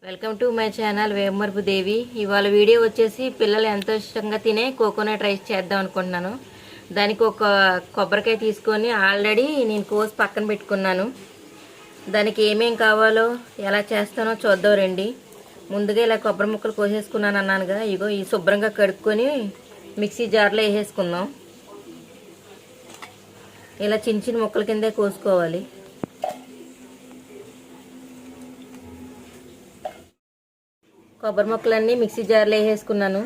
Welcome to my channel Vemarpu దేవి. ఇవాళ video వచ్చేసి పిల్లలు ఎంతో ఇష్టంగా తినే కోకోనట్ రైస్ చేద్దాం అనుకుంటున్నాను. దానికి ఒక కొబ్బరికాయ తీసుకొని ఆల్రెడీ నేను కోసి పక్కన పెట్టుకున్నాను. దానికి ఏమేం కావాలో ఎలా చేస్తానో చూద్దాం రండి. ముందుగా ఇలా కొబ్బరి ముక్కలు కోసేసుకున్నాను అన్నానుగా, ఇగో ఈ శుభ్రంగా కడుక్కొని మిక్సీ జార్లో వేసేసుకుందాం. ఇలా చిన్న చిన్న ముక్కల కిందే కోసుకోవాలి. కొబ్బరి ముక్కలన్నీ మిక్సీ జార్లో వేసేసుకున్నాను.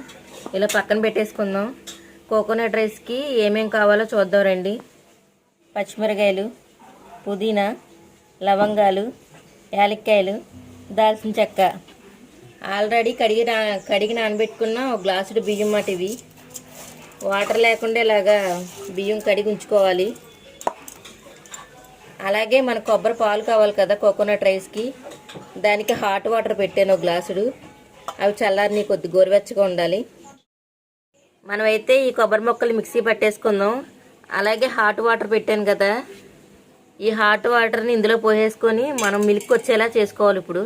ఇలా పక్కన పెట్టేసుకుందాం. కోకోనట్ రైస్కి ఏమేం కావాలో చూద్దాం రండి. పచ్చిమిరకాయలు, పుదీనా, లవంగాలు, యాలక్కాయలు, దాల్చిన చెక్క, ఆల్రెడీ కడిగి నానబెట్టుకున్న ఒక గ్లాసుడు బియ్యం మాట ఇవి. వాటర్ లేకుండా ఇలాగా బియ్యం కడిగి ఉంచుకోవాలి. అలాగే మన కొబ్బరి పాలు కావాలి కదా కోకోనట్ రైస్కి, దానికి హాట్ వాటర్ పెట్టాను ఒక గ్లాసుడు. అవి చల్లారిని కొద్ది గోరువెచ్చగా ఉండాలి. మనమైతే ఈ కొబ్బరి ముక్కలు మిక్సీ పట్టేసుకుందాం. అలాగే హాట్ వాటర్ పెట్టాను కదా, ఈ హాట్ వాటర్ని ఇందులో పోసేసుకొని మనం మిల్క్ వచ్చేలా చేసుకోవాలి. ఇప్పుడు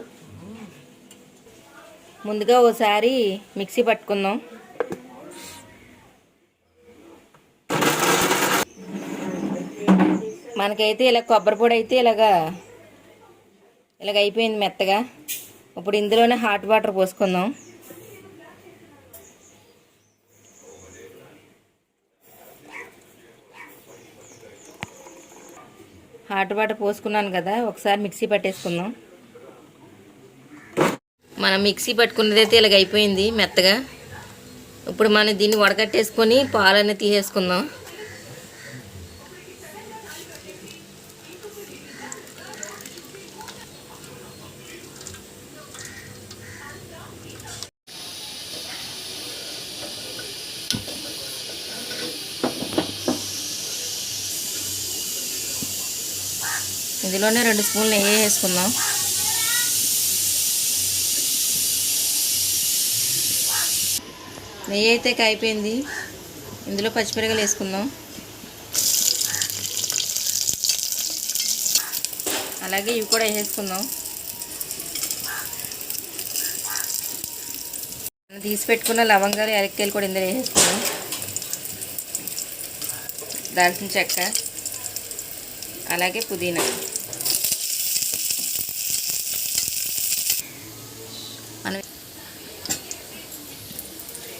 ముందుగా ఓసారి మిక్సీ పట్టుకుందాం. మనకైతే ఇలా కొబ్బరి పొడి అయితే ఇలాగ అయిపోయింది మెత్తగా. ఇప్పుడు ఇందులోనే హాట్ వాటర్ పోసుకుందాం. హాట్ వాటర్ పోసుకున్నాను కదా, ఒకసారి మిక్సీ పట్టేసుకుందాం. మనం మిక్సీ పట్టుకున్నదైతే ఇలాగ అయిపోయింది మెత్తగా. ఇప్పుడు మనం దీన్ని వడకట్టేసుకొని పాలన్నీ తీసేసుకుందాం. ఇందులోనే 2 స్పూన్లు నెయ్యి వేసుకుందాం. నెయ్యి అయితే కాయిపోయింది. ఇందులో పచ్చిమిరపకాయలు వేసుకుందాం. అలాగే ఇవి కూడా వేసేసుకుందాం. తీసి పెట్టుకున్న లవంగాలు, యాలక్కాయలు కూడా ఇందులో వేసేసుకుందాం. దాల్చిన చెక్క, అలాగే పుదీనా.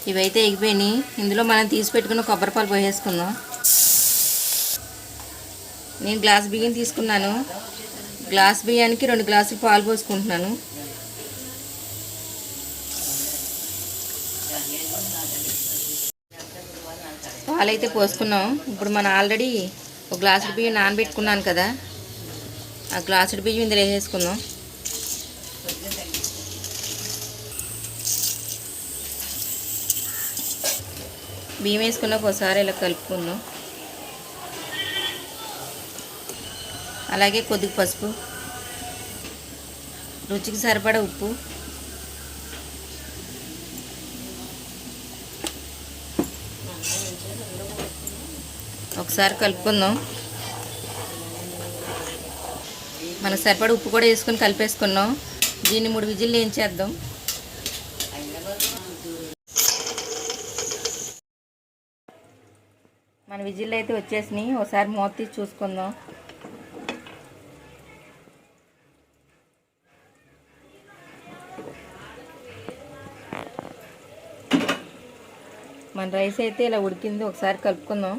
ఇవైతే ఎగిపోయినాయి. ఇందులో మనం తీసి పెట్టుకున్న కొబ్బరి పాలు పోసేసుకుందాం. నేను గ్లాస్ బియ్యం తీసుకున్నాను. గ్లాస్ బియ్యానికి 2 గ్లాసులు పాలు పోసుకుంటున్నాను. పాలు అయితే పోసుకున్నాం. ఇప్పుడు మనం ఆల్రెడీ ఒక గ్లాసుడు బియ్యం నానబెట్టుకున్నాను కదా, ఆ గ్లాసుడు బియ్యం ఇందులో వేసేసుకుందాం. బియ్యం వేసుకున్నాక ఒకసారి ఇలా కలుపుకుందాం. అలాగే కొద్దిగా పసుపు, రుచికి సరిపడా ఉప్పు, ఒకసారి కలుపుకుందాం. మనకు సరిపడా ఉప్పు కూడా వేసుకొని కలిపేసుకున్నాం. దీన్ని 3 విజిల్లు వేయించేద్దాం. మన విజిల్లు అయితే వచ్చేసినాయి. ఒకసారి మూత తీసి చూసుకుందాం. మన రైస్ అయితే ఇలా ఉడికింది. ఒకసారి కలుపుకుందాం.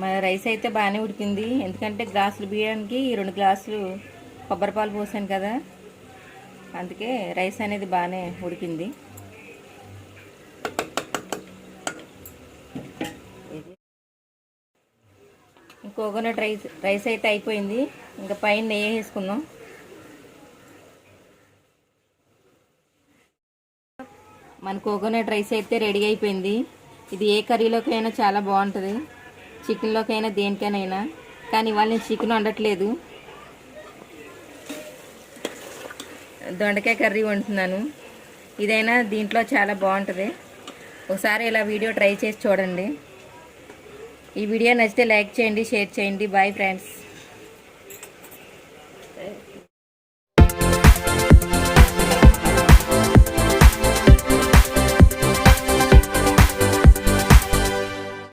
మన రైస్ అయితే బాగానే ఉడికింది. ఎందుకంటే గ్లాసులు బియ్యానికి 2 గ్లాసులు కొబ్బరి పాలు పోసాను కదా, అందుకే రైస్ అనేది బాగానే ఉడికింది. కోకోనట్ రైస్ అయితే అయిపోయింది. ఇంకా పైన నెయ్యి వేసుకుందాం. మన కోకోనట్ రైస్ అయితే రెడీ అయిపోయింది. ఇది ఏ కర్రీలోకైనా చాలా బాగుంటుంది, చికెన్లోకైనా దేనికైనా. కానీ ఇవాళ నేను చికెన్ వండట్లేదు, దొండకాయ కర్రీ వండుతున్నాను. ఇదైనా దీంట్లో చాలా బాగుంటుంది. ఒకసారి ఇలా వీడియో ట్రై చేసి చూడండి. ఈ వీడియో నచ్చితే లైక్ చేయండి, షేర్ చేయండి. Bye friends.